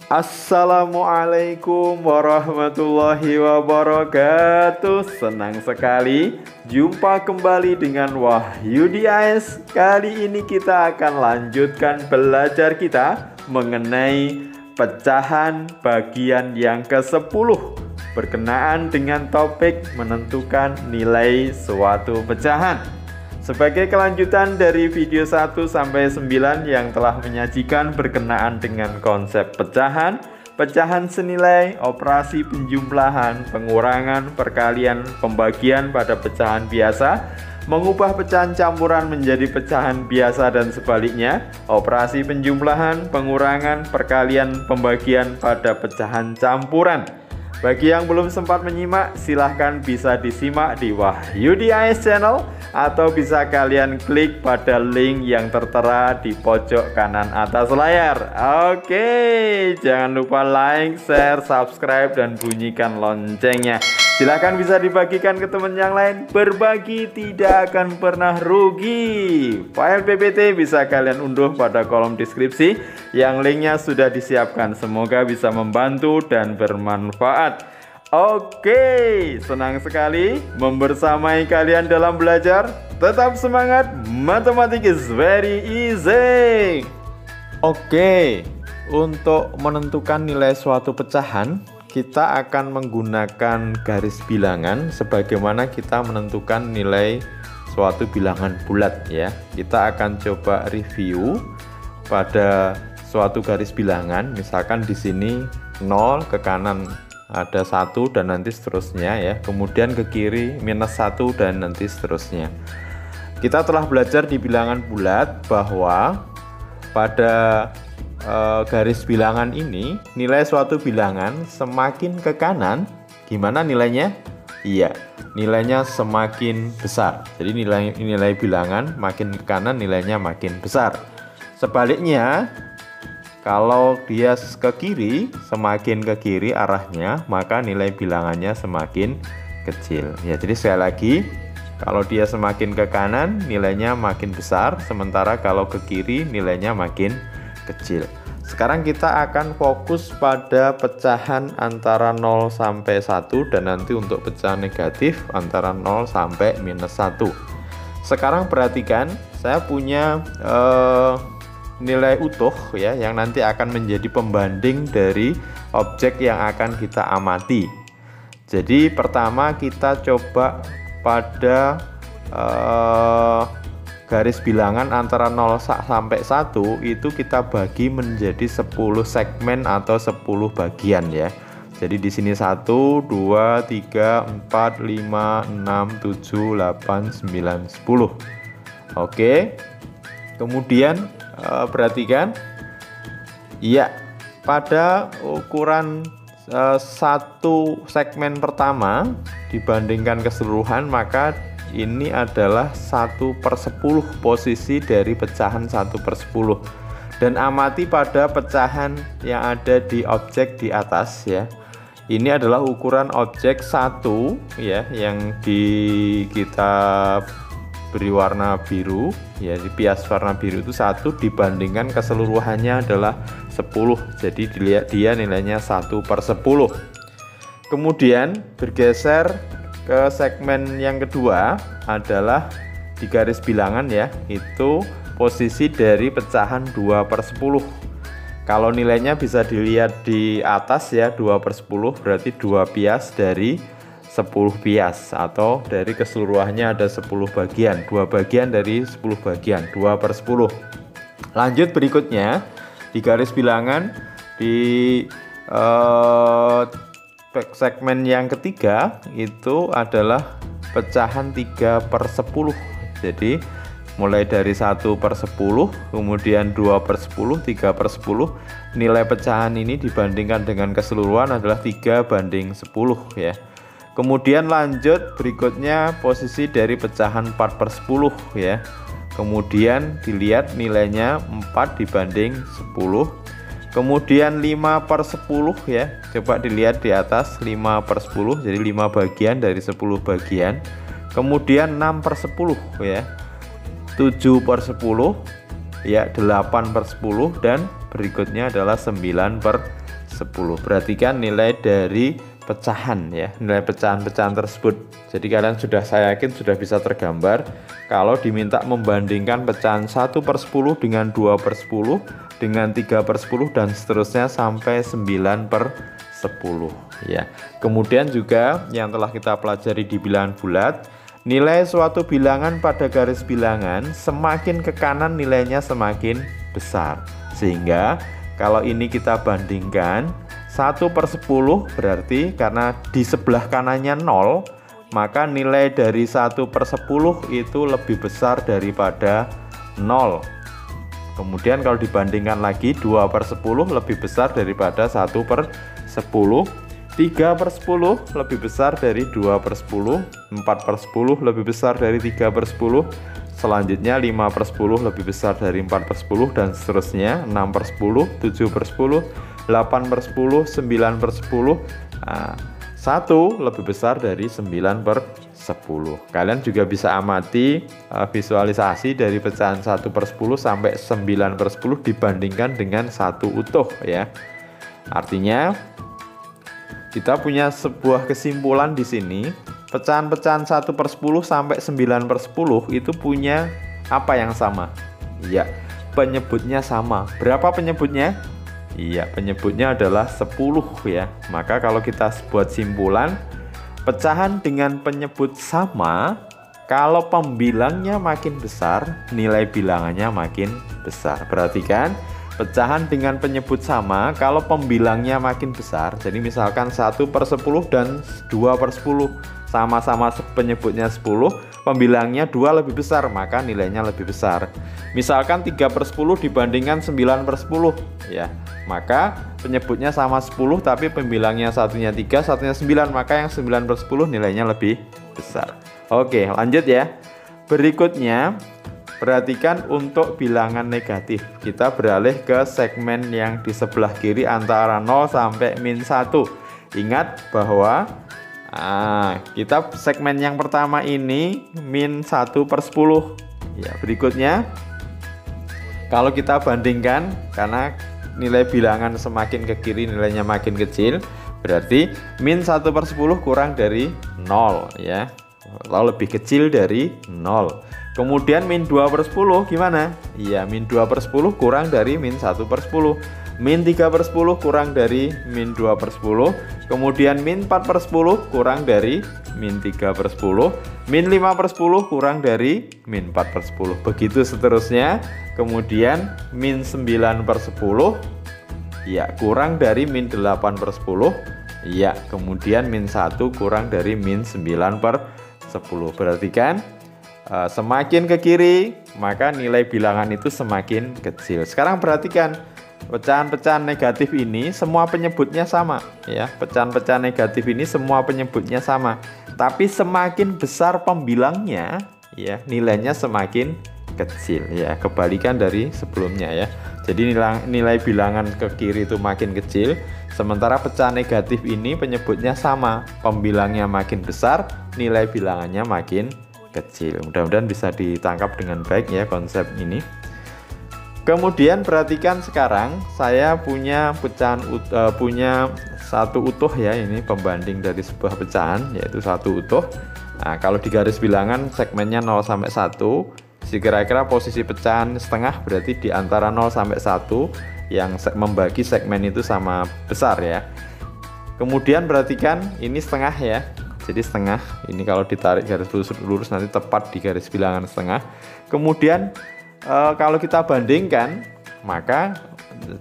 Assalamualaikum warahmatullahi wabarakatuh. Senang sekali jumpa kembali dengan Wahyu di AS. Kali ini kita akan lanjutkan belajar kita mengenai pecahan bagian yang ke-10 berkenaan dengan topik menentukan nilai suatu pecahan. Sebagai kelanjutan dari video 1 sampai 9 yang telah menyajikan berkenaan dengan konsep pecahan, pecahan senilai, operasi penjumlahan, pengurangan, perkalian, pembagian pada pecahan biasa, mengubah pecahan campuran menjadi pecahan biasa dan sebaliknya, operasi penjumlahan, pengurangan, perkalian, pembagian pada pecahan campuran. Bagi yang belum sempat menyimak, silahkan bisa disimak di Wahyu di AS Channel, atau bisa kalian klik pada link yang tertera di pojok kanan atas layar. Oke, jangan lupa like, share, subscribe, dan bunyikan loncengnya. Silahkan bisa dibagikan ke teman yang lain. Berbagi tidak akan pernah rugi. File PPT bisa kalian unduh pada kolom deskripsi yang linknya sudah disiapkan. Semoga bisa membantu dan bermanfaat. Oke, senang sekali membersamai kalian dalam belajar. Tetap semangat, matematik is very easy. Oke, untuk menentukan nilai suatu pecahan, kita akan menggunakan garis bilangan sebagaimana kita menentukan nilai suatu bilangan bulat ya. Kita akan coba review pada suatu garis bilangan, misalkan di sini 0, ke kanan ada 1 dan nanti seterusnya ya. Kemudian ke kiri -1 dan nanti seterusnya. Kita telah belajar di bilangan bulat bahwa pada garis bilangan ini nilai suatu bilangan semakin ke kanan, gimana nilainya? Iya, nilainya semakin besar. Jadi nilai bilangan makin ke kanan nilainya makin besar. Sebaliknya, kalau dia ke kiri, semakin ke kiri arahnya, maka nilai bilangannya semakin kecil. Ya, jadi sekali lagi, kalau dia semakin ke kanan nilainya makin besar, sementara kalau ke kiri nilainya makin kecil. Sekarang kita akan fokus pada pecahan antara 0 sampai 1 dan nanti untuk pecahan negatif antara 0 sampai -1. Sekarang perhatikan, saya punya nilai utuh ya yang nanti akan menjadi pembanding dari objek yang akan kita amati. Jadi pertama kita coba pada garis bilangan antara 0 sampai 1 itu kita bagi menjadi 10 segmen atau 10 bagian ya. Jadi di sini 1, 2, 3, 4, 5, 6, 7, 8, 9, 10. Oke. Kemudian perhatikan. Iya, pada ukuran satu segmen pertama dibandingkan keseluruhan, maka ini adalah 1/10 posisi dari pecahan 1/10. Dan amati pada pecahan yang ada di objek di atas ya. Ini adalah ukuran objek 1 ya, yang kita beri warna biru ya, di pias warna biru itu 1 dibandingkan keseluruhannya adalah 10. Jadi dilihat dia nilainya 1/10. Kemudian bergeser ke segmen yang kedua adalah di garis bilangan ya, itu posisi dari pecahan 2/10. Kalau nilainya bisa dilihat di atas ya, 2/10 berarti 2 pias dari 10 pias, atau dari keseluruhannya ada 10 bagian, 2 bagian dari 10 bagian, 2/10. Lanjut berikutnya di garis bilangan di segmen yang ketiga itu adalah pecahan 3/10. Jadi mulai dari 1/10, kemudian 2/10, 3/10. Nilai pecahan ini dibandingkan dengan keseluruhan adalah 3/10 ya. Kemudian lanjut berikutnya posisi dari pecahan 4/10 ya. Kemudian dilihat nilainya 4 dibanding 10. Kemudian 5/10 ya, coba dilihat di atas 5/10, jadi 5 bagian dari 10 bagian. Kemudian 6/10 ya, 7/10 ya, 8/10 dan berikutnya adalah 9/10. Perhatikan nilai dari pecahan ya, nilai pecahan-pecahan tersebut. Jadi kalian saya yakin sudah bisa tergambar kalau diminta membandingkan pecahan 1/10 dengan 2/10 dengan 3/10 dan seterusnya sampai 9/10 ya. Kemudian juga yang telah kita pelajari di bilangan bulat, nilai suatu bilangan pada garis bilangan semakin ke kanan nilainya semakin besar. Sehingga kalau ini kita bandingkan 1/10 berarti karena di sebelah kanannya 0, maka nilai dari 1/10 itu lebih besar daripada 0. Kemudian kalau dibandingkan lagi 2/10 lebih besar daripada 1/10, 3/10 lebih besar dari 2/10, 4/10 lebih besar dari 3/10, selanjutnya 5/10 lebih besar dari 4/10 dan seterusnya 6/10, 7/10, 8/10, 9/10, 1 lebih besar dari 9/10. Kalian juga bisa amati visualisasi dari pecahan 1/10 sampai 9/10 dibandingkan dengan 1 utuh ya. Artinya kita punya sebuah kesimpulan di sini, pecahan-pecahan 1/10 sampai 9/10 itu punya apa yang sama? Iya, penyebutnya sama. Berapa penyebutnya? Iya, penyebutnya adalah 10 ya. Maka kalau kita buat simpulan, pecahan dengan penyebut sama, kalau pembilangnya makin besar, nilai bilangannya makin besar. Perhatikan, pecahan dengan penyebut sama, kalau pembilangnya makin besar, jadi misalkan 1/10 dan 2/10, sama-sama penyebutnya 10, pembilangnya 2 lebih besar, maka nilainya lebih besar. Misalkan 3/10 dibandingkan 9/10 ya, maka penyebutnya sama 10 tapi pembilangnya satunya 3, satunya 9, maka yang 9/10 nilainya lebih besar. Oke, lanjut ya. Berikutnya perhatikan untuk bilangan negatif. Kita beralih ke segmen yang di sebelah kiri antara 0 sampai -1. Ingat bahwa kita segmen yang pertama ini -1/10. Ya, berikutnya kalau kita bandingkan, karena nilai bilangan semakin ke kiri nilainya makin kecil, berarti -1/10 kurang dari 0 ya. Lalu lebih kecil dari 0. Kemudian -2/10 gimana? Iya, -2/10 kurang dari -1/10. -3/10 kurang dari -2/10. Kemudian -4/10 kurang dari -3/10. -5/10 kurang dari -4/10. Begitu seterusnya. Kemudian -9/10 ya kurang dari -8/10. Ya, kemudian -1 kurang dari -9/10. Perhatikan, semakin ke kiri maka nilai bilangan itu semakin kecil. Sekarang perhatikan, pecahan-pecahan negatif ini semua penyebutnya sama ya. Pecahan-pecahan negatif ini semua penyebutnya sama, tapi semakin besar pembilangnya ya, nilainya semakin kecil ya. Kebalikan dari sebelumnya ya. Jadi nilai bilangan ke kiri itu makin kecil, sementara pecahan negatif ini penyebutnya sama, pembilangnya makin besar, nilai bilangannya makin kecil. Mudah-mudahan bisa ditangkap dengan baik ya konsep ini. Kemudian perhatikan sekarang saya punya pecahan punya satu utuh ya, ini pembanding dari sebuah pecahan yaitu satu utuh. Nah, kalau di garis bilangan segmennya 0 sampai 1, kira-kira posisi pecahan setengah berarti di antara 0 sampai 1 yang membagi segmen itu sama besar ya. Kemudian perhatikan ini setengah ya. Jadi setengah ini kalau ditarik garis lurus nanti tepat di garis bilangan setengah. Kemudian kalau kita bandingkan, maka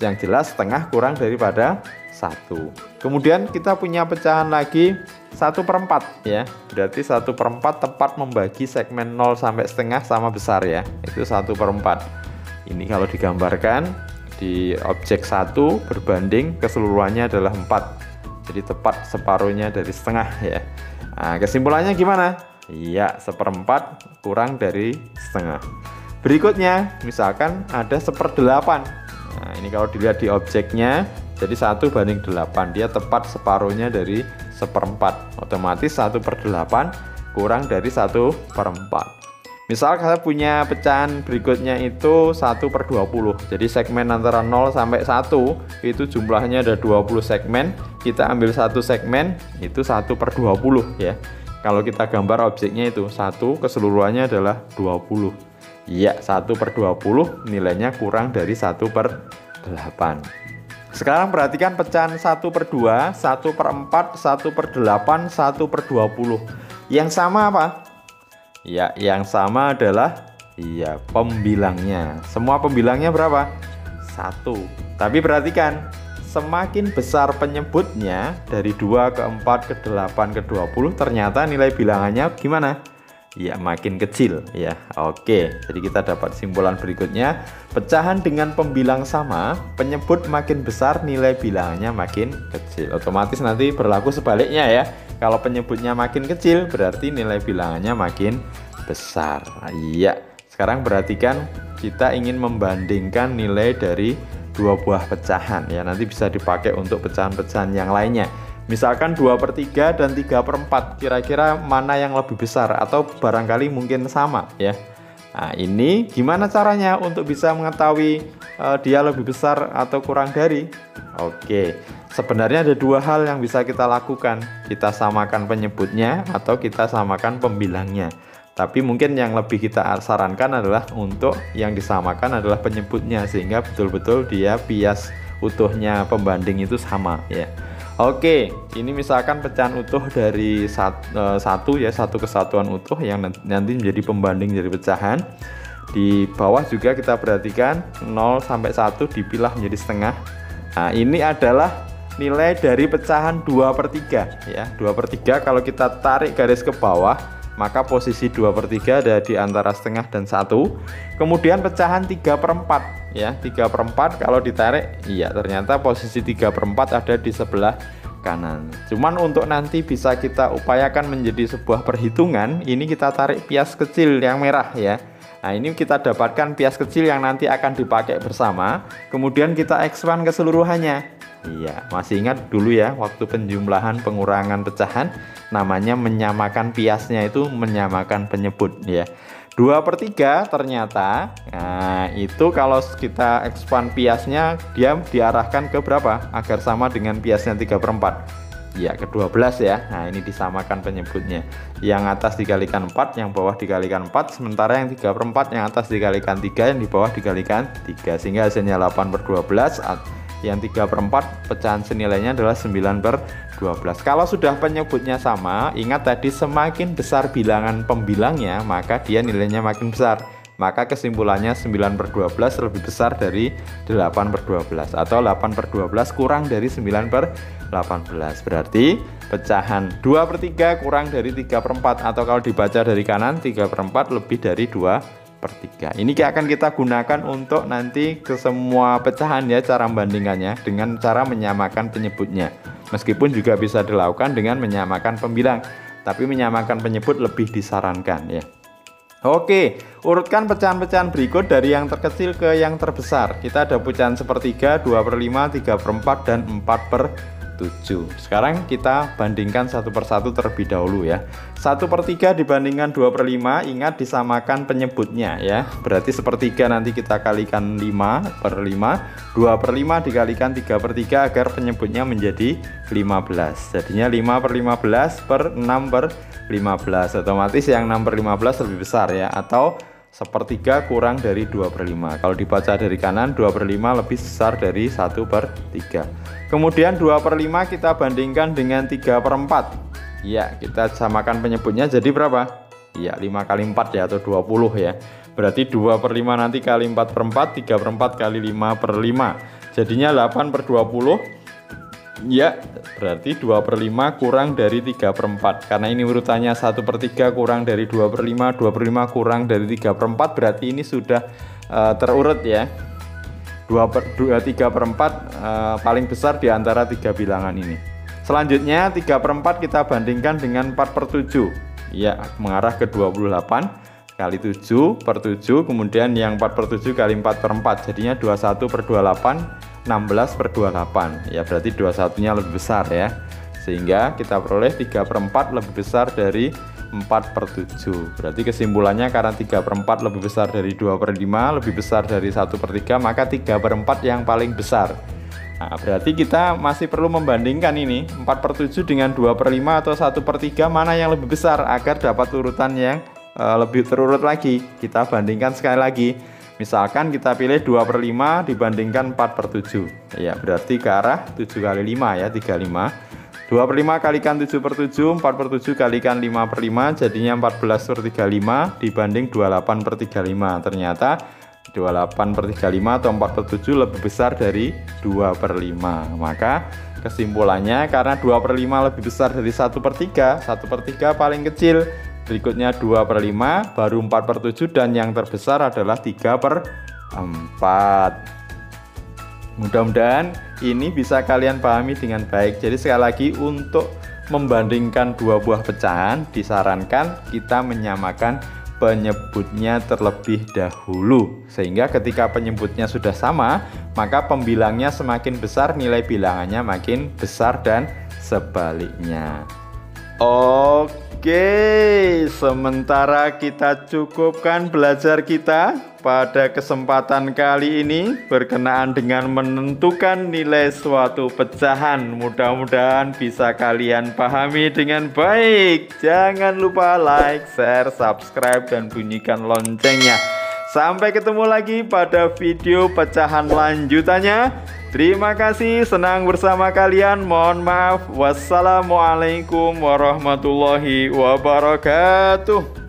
yang jelas setengah kurang daripada 1. Kemudian kita punya pecahan lagi 1/4 ya. Berarti 1/4 tepat membagi segmen 0 sampai setengah sama besar ya. Itu 1/4. Ini kalau digambarkan di objek 1 berbanding keseluruhannya adalah 4. Jadi tepat separuhnya dari setengah ya. Nah, kesimpulannya gimana? Iya, 1/4 kurang dari setengah. Berikutnya, misalkan ada 1/8. Nah, ini kalau dilihat di objeknya, jadi 1/8. Dia tepat separuhnya dari 1/4. Otomatis 1/8 kurang dari 1/4. Misal saya punya pecahan berikutnya itu 1/20. Jadi segmen antara 0 sampai 1 itu jumlahnya ada 20 segmen. Kita ambil satu segmen itu 1/20 ya. Kalau kita gambar objeknya itu 1 keseluruhannya adalah 20. Iya, 1/20 nilainya kurang dari 1/8. Sekarang perhatikan pecahan 1/2, 1/4, 1/8, 1/20. Yang sama apa? Ya, yang sama adalah pembilangnya. Semua pembilangnya berapa? 1. Tapi perhatikan, semakin besar penyebutnya dari 2 ke 4 ke 8 ke 20, ternyata nilai bilangannya gimana? Ya, makin kecil ya. Oke, jadi kita dapat simpulan berikutnya. Pecahan dengan pembilang sama, penyebut makin besar, nilai bilangannya makin kecil. Otomatis nanti berlaku sebaliknya ya. Kalau penyebutnya makin kecil, berarti nilai bilangannya makin besar. Iya. Sekarang perhatikan, kita ingin membandingkan nilai dari dua buah pecahan ya. Nanti bisa dipakai untuk pecahan-pecahan yang lainnya. Misalkan 2/3 dan 3/4, kira-kira mana yang lebih besar atau barangkali mungkin sama ya. Nah, ini gimana caranya untuk bisa mengetahui dia lebih besar atau kurang dari? Oke, sebenarnya ada dua hal yang bisa kita lakukan. Kita samakan penyebutnya atau kita samakan pembilangnya. Tapi mungkin yang lebih kita sarankan adalah untuk yang disamakan adalah penyebutnya, sehingga betul-betul dia bias utuhnya pembanding itu sama ya. Oke, ini misalkan pecahan utuh dari satu kesatuan utuh yang nanti menjadi pembanding dari pecahan. Di bawah juga kita perhatikan 0 sampai 1 dipilah menjadi setengah. Nah, ini adalah nilai dari pecahan 2/3 ya. 2/3 kalau kita tarik garis ke bawah, maka posisi 2/3 ada di antara setengah dan 1. Kemudian pecahan 3/4 ya, 3/4 kalau ditarik, ternyata posisi 3/4 ada di sebelah kanan. Cuman untuk nanti bisa kita upayakan menjadi sebuah perhitungan, ini kita tarik pias kecil yang merah ya. Nah, ini kita dapatkan pias kecil yang nanti akan dipakai bersama. Kemudian kita expand keseluruhannya. Iya, masih ingat dulu ya waktu penjumlahan pengurangan pecahan, namanya menyamakan piasnya itu menyamakan penyebut ya. 2/3 ternyata, nah itu kalau kita expand piasnya dia diarahkan ke berapa agar sama dengan piasnya 3/4? Ya, ke 12 ya. Nah, ini disamakan penyebutnya. Yang atas dikalikan 4, yang bawah dikalikan 4, sementara yang 3/4 yang atas dikalikan 3, yang di bawah dikalikan 3, sehingga hasilnya 8/12. Yang 3/4 pecahan senilainya adalah 9/12. Kalau sudah penyebutnya sama, ingat tadi semakin besar bilangan pembilangnya, maka dia nilainya makin besar. Maka kesimpulannya 9/12 lebih besar dari 8/12, atau 8/12 kurang dari 9/18. Berarti pecahan 2/3 kurang dari 3/4, atau kalau dibaca dari kanan 3/4 lebih dari 2/3. Ini akan kita gunakan untuk nanti ke semua pecahan ya, cara membandingkannya dengan cara menyamakan penyebutnya. Meskipun juga bisa dilakukan dengan menyamakan pembilang, tapi menyamakan penyebut lebih disarankan ya. Oke, urutkan pecahan-pecahan berikut dari yang terkecil ke yang terbesar. Kita ada pecahan 1/3, 2/5, 3/4, dan 4/7. Sekarang kita bandingkan satu persatu terlebih dahulu ya. 1/3 dibandingkan 2/5, ingat disamakan penyebutnya ya. Berarti 1/3 nanti kita kalikan 5/5, 2/5 dikalikan 3/3 agar penyebutnya menjadi 15. Jadinya 5/15 per 6/15. Otomatis yang 6/15 lebih besar ya, atau 1/3 kurang dari 2/5. Kalau dibaca dari kanan 2/5 lebih besar dari 1/3. Kemudian 2/5 kita bandingkan dengan 3/4. Ya, kita samakan penyebutnya jadi berapa? Ya, 5 kali 4 ya, atau 20 ya. Berarti 2/5 nanti kali 4/4, 3/4 kali 5/5. Jadinya 8/20. Ya, berarti 2/5 kurang dari 3/4. Karena ini urutannya 1/3 kurang dari 2/5, 2/5 kurang dari 3/4, berarti ini sudah terurut ya. 3/4 paling besar di antara 3 bilangan ini. Selanjutnya 3/4 kita bandingkan dengan 4/7. Ya, mengarah ke 28 kali 7/7, kemudian yang 4/7 kali 4/4, jadinya 21/28, 16/28. Ya, berarti 21-nya lebih besar ya. Sehingga kita peroleh 3/4 lebih besar dari 4/7. Berarti kesimpulannya karena 3/4 lebih besar dari 2/5, lebih besar dari 1/3, maka 3/4 yang paling besar. Nah, berarti kita masih perlu membandingkan ini 4/7 dengan 2/5 atau 1/3, mana yang lebih besar agar dapat urutan yang lebih terurut lagi. Kita bandingkan sekali lagi. Misalkan kita pilih 2/5 dibandingkan 4/7. Ya, berarti ke arah 7 kali 5 ya, 35. 2/5 kalikan 7/7, 4/7 kalikan 5/5, jadinya 14/35 dibanding 28/35. Ternyata 28/35 atau 4/7 lebih besar dari 2/5. Maka kesimpulannya karena 2/5 lebih besar dari 1/3, 1/3 paling kecil, berikutnya 2/5, baru 4/7, dan yang terbesar adalah 3/4. Mudah-mudahan ini bisa kalian pahami dengan baik. Jadi sekali lagi, untuk membandingkan dua buah pecahan disarankan kita menyamakan penyebutnya terlebih dahulu, sehingga ketika penyebutnya sudah sama, maka pembilangnya semakin besar, nilai bilangannya makin besar, dan sebaliknya. Oke, sementara kita cukupkan belajar kita pada kesempatan kali ini berkenaan dengan menentukan nilai suatu pecahan. Mudah-mudahan bisa kalian pahami dengan baik. Jangan lupa like, share, subscribe, dan bunyikan loncengnya. Sampai ketemu lagi pada video pecahan lanjutannya. Terima kasih, senang bersama kalian. Mohon maaf. Wassalamualaikum warahmatullahi wabarakatuh.